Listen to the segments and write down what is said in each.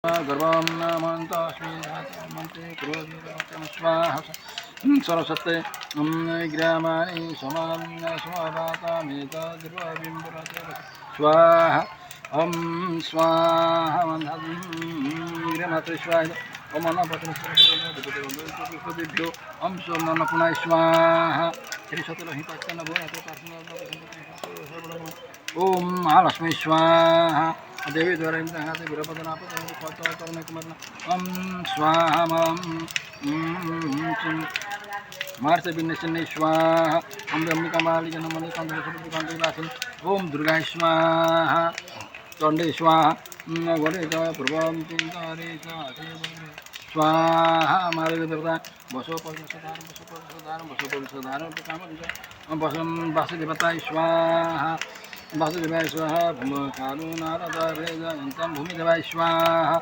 गर्भं नमन्तस्मै धातमन्ते क्रोधीरमत्यं स्वाहा सरस्वते ग्रामाणि समान्य स्वावातामेतद्रुवबिम्बुरते स्वाहा ॐ स्वाहा ग्रामात्रे स्वाहा ॐ अन्नपत्रेभ्यो ॐ सोमन्नपूर्णाय स्वाहा ॐ महालक्ष्मी स्वाहा देवी द्वारा ॐ स्वाहा मार्च बिन्ने स्वाहा ॐ अंबिकामाली जनमलिकान्तिलासिनी ॐ दुर्गा स्वाहा चण्डे स्वाहा गणेश पूर्वं चिन्तरे स्वाहा मार्ग देवता बसो वासुदेवताय स्वाहा वासुदेवाय स्वाहा कालुनारदं भूमिदेवाय स्वाहा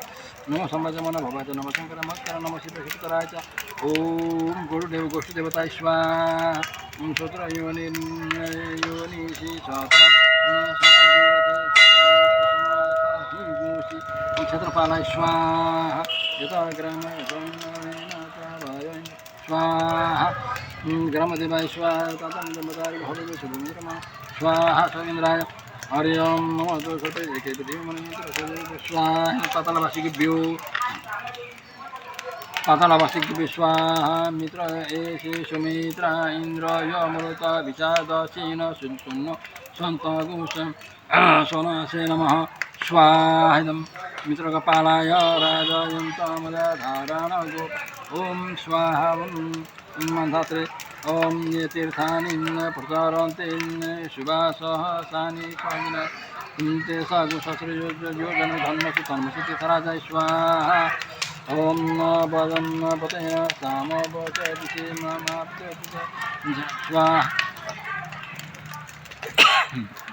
नमो संवचमन भवत नम शंकर मत्कर नम शिवराय च ॐ गुरुदेव गोष्ठदेवताय स्वाहा श्रोत्र योनि क्षेत्रपालाय स्वाहा यथा ग्राम स्वाहा ग्रामदेवाय स्वाहा तदमदारि भवे शुभमिन्द्रमा स्वाहा सविन्द्राय हरि ओम नमो दोषते स्वाहा पातालवासिकेभ्यो स्वाहा मित्र एषे सुमित्र इंद्र यमृत विचादशीन सुन्न सन्तगुषं सोनासे नमः स्वाहा मित्रकपालाय राजयन्तमदाधारण गोप ओम स्वाहा धात्रे ओम ये तीर्थानि प्रचारन्ते शुभासहसानि स्वामिना ते सागुसहस्रयोजन धर्मसु तीर्थराजाय स्वाहा ओम वदं पतेन सामवचदिषे स्वाहा